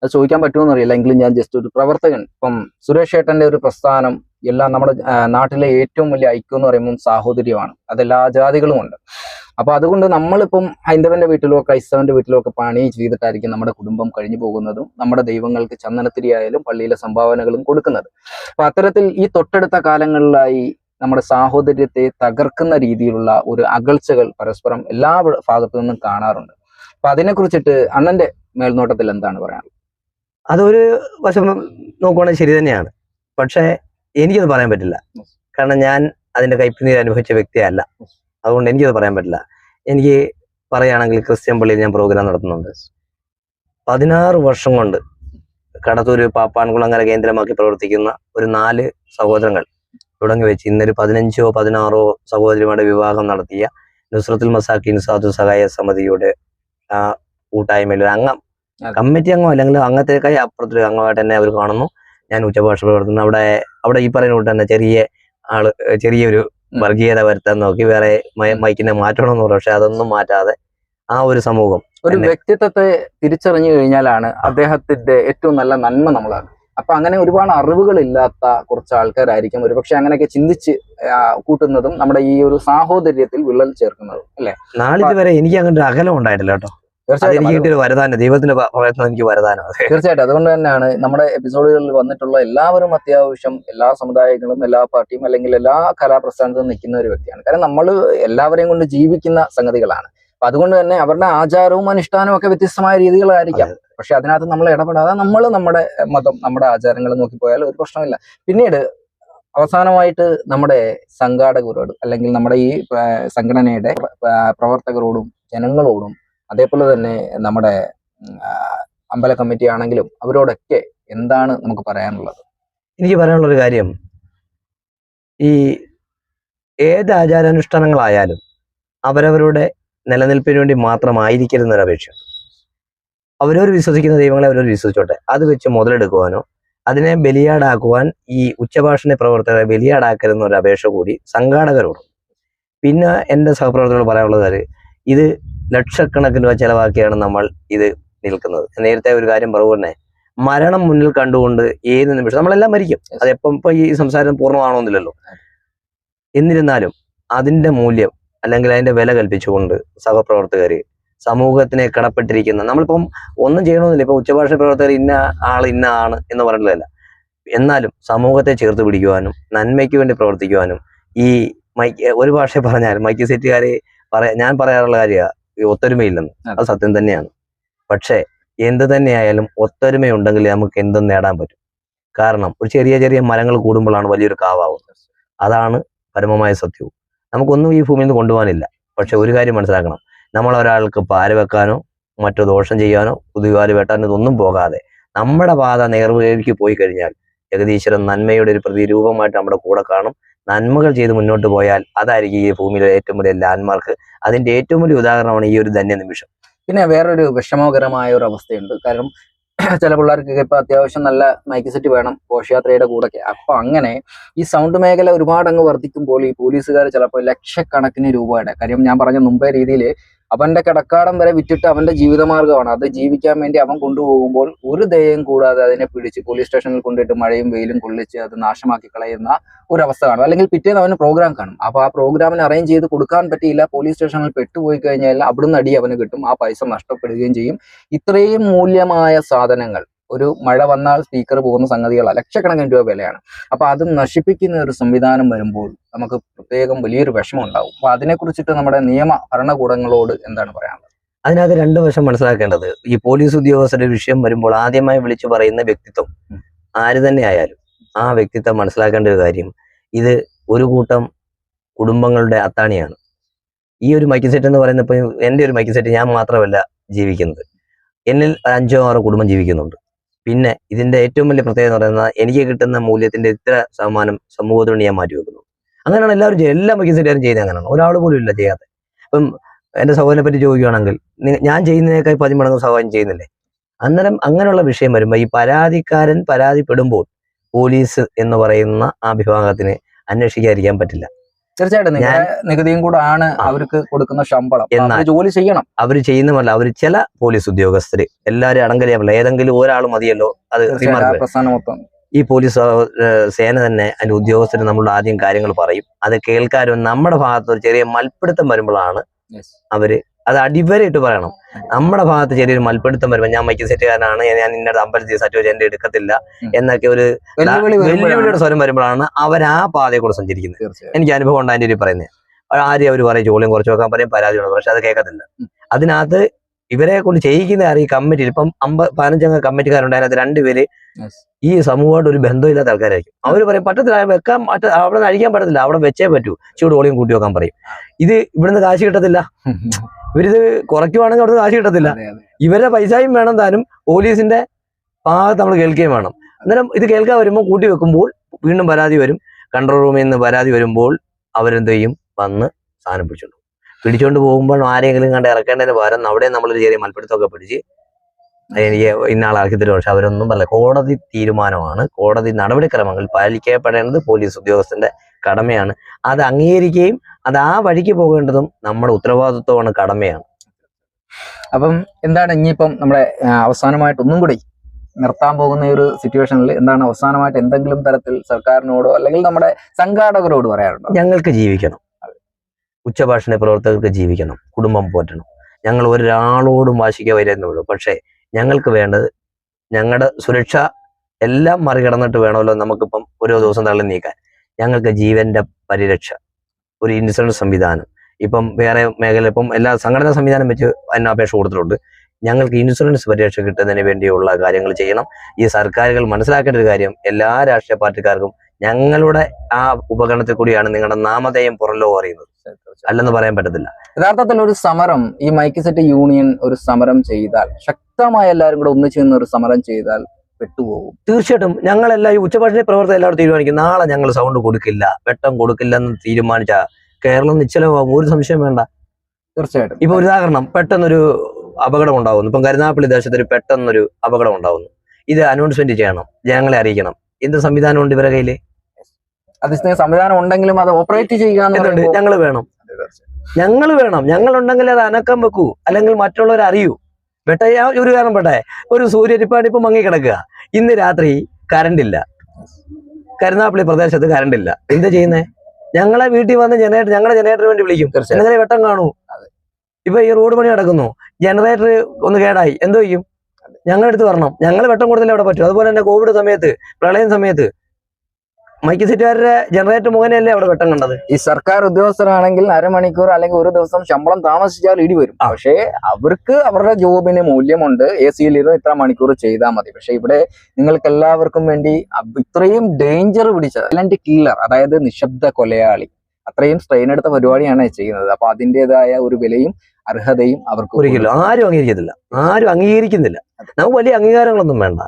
അത് ചോദിക്കാൻ പറ്റുമെന്ന് അറിയില്ല, എങ്കിലും ഞാൻ ജസ്റ്റ് ഒരു പ്രവർത്തകൻ, ഇപ്പം സുരേഷ് ഏട്ടന്റെ ഒരു പ്രസ്ഥാനം എല്ലാം നമ്മുടെ നാട്ടിലെ ഏറ്റവും വലിയ ഐക്യം എന്ന് പറയുമ്പോൾ സാഹോദര്യമാണ്. അതെല്ലാ ജാതികളും ഉണ്ട്. അപ്പൊ അതുകൊണ്ട് നമ്മളിപ്പം ഹൈന്ദവന്റെ വീട്ടിലോ ക്രൈസ്തവന്റെ വീട്ടിലോ ഒക്കെ പണി ചെയ്തിട്ടായിരിക്കും നമ്മുടെ കുടുംബം കഴിഞ്ഞു പോകുന്നതും നമ്മുടെ ദൈവങ്ങൾക്ക് ചന്ദനത്തിരിയായാലും പള്ളിയിലെ സംഭാവനകളും കൊടുക്കുന്നത്. അപ്പൊ അത്തരത്തിൽ ഈ തൊട്ടടുത്ത കാലങ്ങളിലായി നമ്മുടെ സാഹോദര്യത്തെ തകർക്കുന്ന രീതിയിലുള്ള ഒരു അകൽച്ചകൾ പരസ്പരം എല്ലാ ഭാഗത്തു നിന്നും കാണാറുണ്ട്. അപ്പൊ അതിനെ കുറിച്ചിട്ട് അണ്ണന്റെ മേൽനോട്ടത്തിൽ എന്താണ് പറയാനുള്ളത്? അതൊരു വശം നോക്കുവാണെങ്കിൽ ശരി തന്നെയാണ്. പക്ഷേ എനിക്കത് പറയാൻ പറ്റില്ല. കാരണം ഞാൻ അതിന്റെ കൈപ്പിനീര് അനുഭവിച്ച വ്യക്തിയല്ല. അതുകൊണ്ട് എനിക്കത് പറയാൻ പറ്റില്ല. എനിക്ക് പറയുകയാണെങ്കിൽ ക്രിസ്ത്യൻ പള്ളിയിൽ ഞാൻ പ്രോഗ്രാം നടത്തുന്നുണ്ട്. 16 വർഷം കൊണ്ട് കടത്തൂര് പാപ്പാൻകുളങ്ങര കേന്ദ്രമാക്കി പ്രവർത്തിക്കുന്ന ഒരു 4 സഹോദരങ്ങൾ തുടങ്ങി വെച്ച് ഇന്നൊരു 15ഓ 16ഓ സഹോദരിമാരുടെ വിവാഹം നടത്തിയ നുസ്രത്തുൽ മസാക്കീൻ സാധു സഹായ സമിതിയുടെ കൂട്ടായ്മയിൽ ഒരു അംഗം, കമ്മിറ്റി അംഗം അല്ലെങ്കിൽ അംഗത്തേക്കായി അപ്പുറത്തൊരു അംഗമായിട്ട് തന്നെ അവർ കാണുന്നു. ഞാൻ ഉച്ചഭാഷ പ്രവർത്തനം അവിടെ ഈ പറയുന്ന കൂട്ട് തന്നെ ചെറിയൊരു വർഗീയത വരുത്താൻ നോക്കി, വേറെ മൈക്കിനെ മാറ്റണമെന്ന് പറഞ്ഞു. പക്ഷെ അതൊന്നും മാറ്റാതെ ആ ഒരു സമൂഹം, ഒരു വ്യക്തിത്വത്തെ തിരിച്ചറിഞ്ഞു കഴിഞ്ഞാലാണ് അദ്ദേഹത്തിന്റെ ഏറ്റവും നല്ല നന്മ നമ്മളാണ്. അപ്പൊ അങ്ങനെ ഒരുപാട് അറിവുകളില്ലാത്ത കുറച്ച് ആൾക്കാരായിരിക്കും ഒരുപക്ഷെ അങ്ങനെയൊക്കെ ചിന്തിച്ച് കൂട്ടുന്നതും നമ്മുടെ ഈ ഒരു സാഹോദര്യത്തിൽ വിള്ളൽ ചേർക്കുന്നതും അല്ലെ. നാളിതുവരെ എനിക്ക് അങ്ങനെ ഒരു അകലം ഉണ്ടായിട്ടില്ല കേട്ടോ. തീർച്ചയായിട്ടും ദൈവത്തിന്റെ എനിക്ക് വരദാനം. തീർച്ചയായിട്ടും അതുകൊണ്ട് തന്നെയാണ് നമ്മുടെ എപ്പിസോഡുകളിൽ വന്നിട്ടുള്ള എല്ലാവരും അത്യാവശ്യം എല്ലാ സമുദായങ്ങളും എല്ലാ പാർട്ടിയും അല്ലെങ്കിൽ എല്ലാ കലാപ്രസ്ഥാനത്തും നിൽക്കുന്ന ഒരു വ്യക്തിയാണ്. കാരണം നമ്മൾ എല്ലാവരെയും കൊണ്ട് ജീവിക്കുന്ന സംഗതികളാണ്. അപ്പൊ അതുകൊണ്ട് തന്നെ അവരുടെ ആചാരവും അനുഷ്ഠാനവും ഒക്കെ വ്യത്യസ്തമായ രീതികളായിരിക്കാം. പക്ഷെ അതിനകത്ത് നമ്മൾ ഇടപെടാതെ നമ്മൾ നമ്മുടെ മതം നമ്മുടെ ആചാരങ്ങൾ നോക്കിപ്പോയാൽ ഒരു പ്രശ്നമില്ല. പിന്നീട് അവസാനമായിട്ട് നമ്മുടെ സംഘാടകരോട് അല്ലെങ്കിൽ നമ്മുടെ ഈ സംഘടനയുടെ പ്രവർത്തകരോടും ജനങ്ങളോടും അതേപോലെ തന്നെ നമ്മുടെ അമ്പല കമ്മിറ്റി ആണെങ്കിലും അവരോടൊക്കെ എന്താണ് നമുക്ക് പറയാനുള്ളത്? എനിക്ക് പറയാനുള്ളൊരു കാര്യം, ഈ ഏത് ആചാരാനുഷ്ഠാനങ്ങളായാലും അവരവരുടെ നിലനിൽപ്പിന് വേണ്ടി മാത്രമായിരിക്കരുതെന്നൊരു അപേക്ഷ. അവരവർ വിശ്വസിക്കുന്ന ദൈവങ്ങളെ അവരവർ വിശ്വസിച്ചോട്ടെ. അത് വെച്ച് മുതലെടുക്കുവാനോ അതിനെ ബലിയാടാക്കുവാൻ ഈ ഉച്ചഭാഷണ പ്രവർത്തകരെ ബലിയാടാക്കരുതെന്നൊരു അപേക്ഷ കൂടി സംഘാടകരോട്. പിന്നെ എൻ്റെ സഹപ്രവർത്തകരോട് പറയാനുള്ളത് കാര്യം, ഇത് ലക്ഷക്കണക്കിന് രൂപ ചെലവാക്കിയാണ് നമ്മൾ ഇത് നിൽക്കുന്നത്. നേരത്തെ ഒരു കാര്യം പറയുന്നേ, മരണം മുന്നിൽ കണ്ടുകൊണ്ട് ഏത് നിമിഷം നമ്മളെല്ലാം മരിക്കും. അതെപ്പം ഇപ്പൊ ഈ സംസാരം പൂർണ്ണമാണോന്നില്ലല്ലോ. എന്നിരുന്നാലും അതിന്റെ മൂല്യം അല്ലെങ്കിൽ അതിന്റെ വില കൽപ്പിച്ചുകൊണ്ട് സഹപ്രവർത്തകര് സമൂഹത്തിനെ കടപ്പെട്ടിരിക്കുന്ന, നമ്മളിപ്പം ഒന്നും ചെയ്യണമെന്നില്ല. ഇപ്പൊ ഉച്ചഭാഷ പ്രവർത്തകർ ഇന്ന ആണ് എന്ന് പറഞ്ഞില്ല. എന്നാലും സമൂഹത്തെ ചേർത്ത് പിടിക്കുവാനും നന്മയ്ക്ക് വേണ്ടി പ്രവർത്തിക്കുവാനും ഈ ഒരു ഭാഷ പറഞ്ഞാൽ മൈക്ക് സെറ്റുകാരെ ഞാൻ പറയാറുള്ള കാര്യമാണ് ഒത്തൊരുമയില്ലെന്ന്. അത് സത്യം തന്നെയാണ്. പക്ഷേ എന്ത് തന്നെയായാലും ഒത്തൊരുമയുണ്ടെങ്കിൽ നമുക്ക് എന്തും നേടാൻ പറ്റും. കാരണം ഒരു ചെറിയ മരങ്ങൾ കൂടുമ്പോഴാണ് വലിയൊരു കാവാവുന്നത്. അതാണ് പരമമായ സത്യവും. നമുക്കൊന്നും ഈ ഭൂമിയിൽ നിന്ന് കൊണ്ടുപോകാനില്ല. പക്ഷെ ഒരു കാര്യം മനസ്സിലാക്കണം, നമ്മൾ ഒരാൾക്ക് പാല് വെക്കാനോ മറ്റോ ദോഷം ചെയ്യാനോ പുതുകാല് വെട്ടാനോ ഇതൊന്നും പോകാതെ നമ്മുടെ പാത നേർവഴിക്ക് പോയി കഴിഞ്ഞാൽ ജഗദീശ്വരൻ നന്മയുടെ ഒരു പ്രതിരൂപമായിട്ട് നമ്മുടെ കൂടെ കാണും. നന്മകൾ ചെയ്ത് മുന്നോട്ട് പോയാൽ അതായിരിക്കും ഈ ഭൂമിയിലെ ഏറ്റവും വലിയ ലാൻഡ്മാർക്ക്. അതിന്റെ ഏറ്റവും വലിയ ഉദാഹരണമാണ് ഈ ഒരു ധന്യ നിമിഷം. പിന്നെ വേറൊരു വിഷമകരമായ ഒരു അവസ്ഥയുണ്ട്. കാരണം ചില പിള്ളേർക്കൊക്കെ ഇപ്പൊ അത്യാവശ്യം നല്ല മൈക്ക് സെറ്റ് വേണം ഘോഷയാത്രയുടെ കൂടെയൊക്കെ. അപ്പൊ അങ്ങനെ ഈ സൗണ്ട് മേഖല ഒരുപാട് അങ്ങ് വർദ്ധിക്കുമ്പോൾ ഈ പോലീസുകാർ ചിലപ്പോൾ ലക്ഷക്കണക്കിന് രൂപയുടെ കാര്യം ഞാൻ പറഞ്ഞ മുമ്പേ രീതിയിൽ അവന്റെ കിടക്കാടം വരെ വിറ്റിട്ട് അവന്റെ ജീവിതമാർഗ്ഗമാണ്. അത് ജീവിക്കാൻ വേണ്ടി അവൻ കൊണ്ടുപോകുമ്പോൾ ഒരു ദയം കൂടാതെ അതിനെ പിടിച്ച് പോലീസ് സ്റ്റേഷനിൽ കൊണ്ടിട്ട് മഴയും വെയിലും കൊള്ളിച്ച് അത് നാശമാക്കി കളയുന്ന ഒരവസ്ഥ കാണും. അല്ലെങ്കിൽ പിറ്റേന്ന് അവന് പ്രോഗ്രാം കാണും. അപ്പൊ ആ പ്രോഗ്രാമിന് അറേഞ്ച് ചെയ്ത് കൊടുക്കാൻ പറ്റിയില്ല, പോലീസ് സ്റ്റേഷനിൽ പെട്ടുപോയി കഴിഞ്ഞാൽ അവിടുന്ന് അടി അവന് കിട്ടും, ആ പൈസ നഷ്ടപ്പെടുകയും ചെയ്യും. ഇത്രയും മൂല്യമായ സാധനങ്ങൾ ഒരു മഴ വന്നാൽ സ്പീക്കർ പോകുന്ന സംഗതികളാണ്, ലക്ഷക്കണക്കിന് രൂപ വിലയാണ്. അപ്പൊ അത് നശിപ്പിക്കുന്ന ഒരു സംവിധാനം വരുമ്പോൾ നമുക്ക് പ്രത്യേകം വലിയൊരു വിഷമം ഉണ്ടാവും. അപ്പൊ അതിനെക്കുറിച്ചിട്ട് നമ്മുടെ നിയമ ഭരണകൂടങ്ങളോട് എന്താണ് പറയാനുള്ളത്? അതിനകത്ത് 2 വശം മനസ്സിലാക്കേണ്ടത്, ഈ പോലീസ് ഉദ്യോഗസ്ഥരുടെ വിഷയം വരുമ്പോൾ ആദ്യമായി വിളിച്ചു പറയുന്ന വ്യക്തിത്വം ആര് തന്നെ ആയാലും ആ വ്യക്തിത്വം മനസ്സിലാക്കേണ്ട ഒരു കാര്യം, ഇത് ഒരു കൂട്ടം കുടുംബങ്ങളുടെ അത്താണിയാണ്. ഈ ഒരു മൈക്ക് സെറ്റ് എന്ന് പറയുന്നത്, ഇപ്പൊ എൻ്റെ ഒരു മൈക്ക് സെറ്റ് ഞാൻ മാത്രമല്ല ജീവിക്കുന്നത്, എന്നിൽ 5-6 കുടുംബം ജീവിക്കുന്നുണ്ട്. പിന്നെ ഇതിന്റെ ഏറ്റവും വലിയ പ്രത്യേകത എന്ന് പറയുന്നത്, എനിക്ക് കിട്ടുന്ന മൂല്യത്തിന്റെ ഇത്ര ശതമാനം സമൂഹത്തോട് ഞാൻ മാറ്റി വെക്കുന്നു. അങ്ങനെയാണ് എല്ലാവരും എല്ലാ മൈക്ക് സെറ്റുകാരും ചെയ്യുന്നത്. അങ്ങനെയാണ്, ഒരാൾ പോലും ഇല്ല ചെയ്യാതെ. ഇപ്പം എന്റെ സഹോദരനെ പറ്റി ചോദിക്കുകയാണെങ്കിൽ, ഞാൻ ചെയ്യുന്നതിനേക്കാൾ 10 മടങ്ങ് സഹോദരൻ ചെയ്യുന്നില്ലേ? അന്നേരം അങ്ങനെയുള്ള വിഷയം വരുമ്പോൾ ഈ പരാതിക്കാരൻ പരാതിപ്പെടുമ്പോൾ പോലീസ് എന്ന് പറയുന്ന ആ വിഭാഗത്തിന് അന്വേഷിക്കാതിരിക്കാൻ പറ്റില്ല. തീർച്ചയായിട്ടും നിങ്ങളുടെ നികുതിയും കൂടെ ആണ് അവർക്ക് കൊടുക്കുന്ന ശമ്പളം. എന്നാൽ ജോലി ചെയ്യണം. അവർ ചെയ്യുന്നതല്ല. അവർ ചില പോലീസ് ഉദ്യോഗസ്ഥര് എല്ലാവരും അടങ്കലിയാവില്ല, ഏതെങ്കിലും ഒരാൾ മതിയല്ലോ അത് പ്രസ്ഥാനം മൊത്തം. ഈ പോലീസ് സേന തന്നെ അതിന്റെ ഉദ്യോഗസ്ഥര് നമ്മളോട് ആദ്യം കാര്യങ്ങൾ പറയും. അത് കേൾക്കാനും നമ്മുടെ ഭാഗത്ത് ഒരു ചെറിയ മൽപ്പിടുത്തം വരുമ്പോഴാണ് അവര് അത് അടിവരയിട്ട് പറയണം. നമ്മുടെ ഭാഗത്ത് ചെറിയൊരു മൽപ്പിടുത്തം വരുമ്പോൾ ഞാൻ മൈക്ക് സെറ്റുകാരനാണ്, ഞാൻ ഇന്ന അമ്പലത്തിൽ സർട്ടിഫിക്കറ്റ് എന്റെ എടുക്കത്തില്ല എന്നൊക്കെ ഒരു വെല്ലുവിളിയുടെ സ്വരം വരുമ്പോഴാണ് അവർ ആ പാതയെ കൂടെ സഞ്ചരിക്കുന്നത്. എനിക്ക് അനുഭവം ഉണ്ട് അതിന്റെ ഒരു പറയുന്നത്. ആദ്യം അവർ പറയും ചോളിയും കുറച്ച് വെക്കാൻ പറയും, പരാതിയുണ്ട്, പക്ഷെ അത് കേൾക്കത്തില്ല. അതിനകത്ത് ഇവരെ കൊണ്ട് ചെയ്യിക്കുന്ന ഈ കമ്മിറ്റി ഇപ്പം 15 കമ്മിറ്റിക്കാരുണ്ട്. അതിനകത്ത് 2 പേര് ഈ സമൂഹമായിട്ട് ഒരു ബന്ധമില്ലാത്ത ആൾക്കാരായിരിക്കും. അവർ പറയും പറ്റത്തില്ല, വെക്കാൻ അവിടെ നിന്ന് അഴിക്കാൻ പറ്റത്തില്ല, അവിടെ വെച്ചേ പറ്റൂ, ചൂട് ഓളിയും കൂട്ടി വെക്കാൻ പറയും. ഇത് ഇവിടുന്ന് കാശ് കിട്ടത്തില്ല. ഇവരിത് കുറയ്ക്കുവാണെങ്കിൽ അവിടുന്ന് കാശ് കിട്ടത്തില്ല. ഇവരുടെ പൈസയും വേണം താനും, പോലീസിന്റെ ഭാഗത്ത് നമ്മൾ കേൾക്കുകയും വേണം. അന്നേരം ഇത് കേൾക്കാൻ വരുമ്പോൾ കൂട്ടി വെക്കുമ്പോൾ വീണ്ടും പരാതി വരും. കൺട്രോൾ റൂമിൽ നിന്ന് പരാതി വരുമ്പോൾ അവരെന്ത് ചെയ്യും, വന്ന് സാധനം പിടിച്ചോണ്ട് പോകുമ്പോൾ ആരെങ്കിലും കണ്ട് ഇറക്കേണ്ടതിന് പകരം അവിടെ നമ്മളൊരു ചെറിയ മൽപ്പിടുത്തമൊക്കെ പിടിച്ച് എനിക്ക് ഇന്നാളാക്കി തരും. പക്ഷെ അവരൊന്നും പറയില്ല. കോടതി തീരുമാനമാണ്, കോടതി നടപടിക്രമങ്ങൾ പാലിക്കപ്പെടേണ്ടത് പോലീസ് ഉദ്യോഗസ്ഥന്റെ കടമയാണ്. അത് അംഗീകരിക്കുകയും അത് ആ വഴിക്ക് പോകേണ്ടതും നമ്മുടെ ഉത്തരവാദിത്വമാണ്, കടമയാണ്. അപ്പം എന്താണ് ഇനിയിപ്പം നമ്മുടെ അവസാനമായിട്ട് ഒന്നും കൂടി നിർത്താൻ പോകുന്ന ഒരു സിറ്റുവേഷനിൽ എന്താണ് അവസാനമായിട്ട് എന്തെങ്കിലും തരത്തിൽ സർക്കാരിനോടോ അല്ലെങ്കിൽ നമ്മുടെ സംഘാടകരോട് പറയാറുണ്ടോ? ഞങ്ങൾക്ക് ജീവിക്കണം, ഉച്ചഭാഷണ പ്രവർത്തകർക്ക് ജീവിക്കണം, കുടുംബം പോറ്റണം. ഞങ്ങൾ ഒരാളോടും വാശിക്കാൻ വരുന്നുള്ളൂ. പക്ഷേ ഞങ്ങൾക്ക് വേണ്ടത് ഞങ്ങളുടെ സുരക്ഷ എല്ലാം മറികടന്നിട്ട് വേണമല്ലോ നമുക്കിപ്പം ഓരോ ദിവസം തള്ളി നീക്കാൻ. ഞങ്ങൾക്ക് ജീവന്റെ പരിരക്ഷ, ഒരു ഇൻഷുറൻസ് സംവിധാനം, ഇപ്പം വേറെ മേഖല ഇപ്പം എല്ലാ സംഘടനാ സംവിധാനം വെച്ച് അതിന് അപേക്ഷ കൊടുത്തിട്ടുണ്ട്. ഞങ്ങൾക്ക് ഇൻഷുറൻസ് പരിരക്ഷ കിട്ടുന്നതിന് വേണ്ടിയുള്ള കാര്യങ്ങൾ ചെയ്യണം. ഈ സർക്കാരുകൾ മനസ്സിലാക്കേണ്ട ഒരു കാര്യം, എല്ലാ രാഷ്ട്രീയ പാർട്ടിക്കാർക്കും ഞങ്ങളുടെ ആ ഉപകരണത്തിൽ കൂടിയാണ് നിങ്ങളുടെ നാമധേയം പുറംലോകം അറിയുന്നത്, അല്ലെന്ന് പറയാൻ പറ്റത്തില്ല. യഥാർത്ഥത്തിൽ ഒരു സമരം, ഈ മൈക്ക് സെറ്റ് യൂണിയൻ ഒരു സമരം ചെയ്താൽ, ശക്തമായ എല്ലാവരും കൂടെ ഒന്നിച്ചു നിന്ന് ഒരു സമരം ചെയ്താൽ പെട്ടുപോകും. തീർച്ചയായിട്ടും ഞങ്ങളെല്ലാം ഈ ഉച്ചഭാഷണ പ്രവർത്തനം എല്ലാവരും തീരുമാനിക്കും. നാളെ ഞങ്ങൾ സൗണ്ട് കൊടുക്കില്ല, വെട്ടം കൊടുക്കില്ല എന്ന് തീരുമാനിച്ച കേരളം നിശ്ചലമാകും, ഒരു സംശയം വേണ്ട. തീർച്ചയായിട്ടും. ഇപ്പൊ ഒരു ഉദാഹരണം, പെട്ടെന്നൊരു അപകടം ഉണ്ടാവുന്നു. ഇപ്പം കരുനാഗപ്പള്ളി ദേശത്തൊരു പെട്ടെന്നൊരു അപകടം ഉണ്ടാവുന്നു. ഇത് അനൗൺസ്മെന്റ് ചെയ്യണം, ജനങ്ങളെ അറിയിക്കണം. എന്ത് സംവിധാനം ഉണ്ട് ഇവരുടെ കയ്യില്? അതിന് സംവിധാനം ഉണ്ടെങ്കിലും അത് ഓപ്പറേറ്റ് ചെയ്യാൻ ഞങ്ങൾ വേണം. ഞങ്ങളുണ്ടെങ്കിൽ അത് അനക്കം വെക്കൂ, അല്ലെങ്കിൽ മറ്റുള്ളവരെ അറിയൂ. ഒരു കാരണം ഒരു സൂര്യനിപ്പാണ് ഇപ്പൊ മങ്ങിക്കിടക്കുക. ഇന്ന് രാത്രി കറണ്ട് ഇല്ല, കരുനാഗപ്പള്ളി പ്രദേശത്ത് കറണ്ട് ഇല്ല. എന്താ ചെയ്യുന്നേ? ഞങ്ങളെ വീട്ടിൽ വന്ന് ഞങ്ങളുടെ ജനറേറ്ററിന് വേണ്ടി വിളിക്കും. എങ്ങനെ വെട്ടം കാണൂ? ഇപ്പൊ ഈ റോഡ് പണി നടക്കുന്നു, ജനറേറ്റർ ഒന്ന് കേടായി, എന്തോ ചെയ്യും? ഞങ്ങളെടുത്ത് വരണം. ഞങ്ങൾ വെട്ടം കൊടുത്തില്ല അവിടെ പറ്റും. അതുപോലെ തന്നെ കോവിഡ് സമയത്ത്, പ്രളയം സമയത്ത് മൈക്ക് സെറ്റുകാരുടെ ജനറേറ്റർ മുഖേനയല്ലേ അവിടെ വെട്ടം കണ്ടത്. ഈ സർക്കാർ ഉദ്യോഗസ്ഥരാണെങ്കിൽ അരമണിക്കൂർ അല്ലെങ്കിൽ ഒരു ദിവസം ശമ്പളം താമസിച്ചാൽ ഇടി വരും. പക്ഷേ അവർക്ക് അവരുടെ ജോബിന് മൂല്യമുണ്ട്. AC-ൽ ഇത്ര മണിക്കൂർ ചെയ്താൽ മതി. പക്ഷെ ഇവിടെ നിങ്ങൾക്ക് എല്ലാവർക്കും വേണ്ടി ഇത്രയും ഡേഞ്ചർ പിടിച്ച സൈലന്റ് കില്ലർ, അതായത് നിശബ്ദ കൊലയാളി, അത്രയും സ്ട്രെയിൻ എടുത്ത പരിപാടിയാണ് ചെയ്യുന്നത്. അപ്പൊ അതിൻ്റെതായ ഒരു വിലയും അർഹതയും അവർക്ക് ഒരിക്കലും ആരും അംഗീകരിക്കുന്നില്ല. നമുക്ക് വലിയ അംഗീകാരങ്ങളൊന്നും വേണ്ട.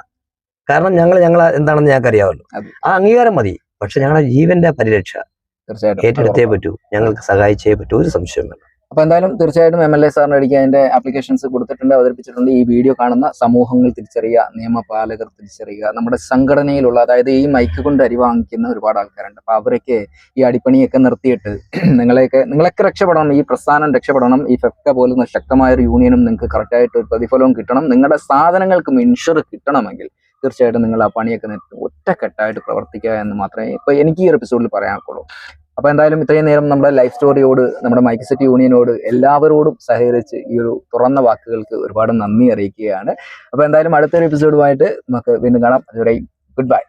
കാരണം ഞങ്ങൾ എന്താണെന്ന് ഞങ്ങൾക്ക് അറിയാമല്ലോ. ആ അംഗീകാരം മതി. പക്ഷെ ഞങ്ങളുടെ ജീവന്റെ പരിരക്ഷ തീർച്ചയായിട്ടും ഏറ്റെടുത്തേ പറ്റൂ, ഞങ്ങൾക്ക് സഹായിച്ചേ പറ്റൂ, ഒരു സംശയം വേണ്ട. അപ്പൊ എന്തായാലും തീർച്ചയായിട്ടും MLA സാറിന് അടിക്കാൻ അതിന്റെ ആപ്ലിക്കേഷൻസ് കൊടുത്തിട്ടുണ്ട്, അവതരിപ്പിച്ചിട്ടുണ്ട്. ഈ വീഡിയോ കാണുന്ന സമൂഹങ്ങൾ തിരിച്ചറിയുക, നിയമപാലകർ തിരിച്ചറിയുക, നമ്മുടെ സംഘടനയിലുള്ള, അതായത് ഈ മൈക്ക് കൊണ്ട് അരി വാങ്ങിക്കുന്ന ഒരുപാട് ആൾക്കാരുണ്ട്. അപ്പൊ അവരൊക്കെ ഈ അടിപ്പണിയൊക്കെ നിർത്തിയിട്ട് നിങ്ങളൊക്കെ രക്ഷപ്പെടണം, ഈ പ്രസ്ഥാനം രക്ഷപ്പെടണം. ഈ ഫെഫ്ക പോലുള്ള ശക്തമായ ഒരു യൂണിയനും നിങ്ങൾക്ക് കറക്റ്റായിട്ട് ഒരു പ്രതിഫലവും കിട്ടണം. നിങ്ങളുടെ സാധനങ്ങൾക്കും ഇൻഷുർ കിട്ടണമെങ്കിൽ തീർച്ചയായിട്ടും നിങ്ങൾ ആ പണിയൊക്കെ നിർത്തി ഒറ്റക്കെട്ടായിട്ട് പ്രവർത്തിക്കുക എന്ന് മാത്രമേ ഇപ്പൊ എനിക്ക് ഈ എപ്പിസോഡിൽ പറയാനുള്ളൂ. അപ്പൊ എന്തായാലും ഇത്രയും നേരം നമ്മുടെ ലൈഫ് സ്റ്റോറിയോട്, നമ്മുടെ മൈക്ക് സെറ്റ് യൂണിയനോട്, എല്ലാവരോടും സഹകരിച്ച് ഈ ഒരു തുറന്ന വാക്കുകൾക്ക് ഒരുപാട് നന്ദി അറിയിക്കുകയാണ്. അപ്പൊ എന്തായാലും അടുത്തൊരു എപ്പിസോഡുമായിട്ട് നമുക്ക് വീണ്ടും കാണാം. അതുവരെ ഗുഡ് ബൈ.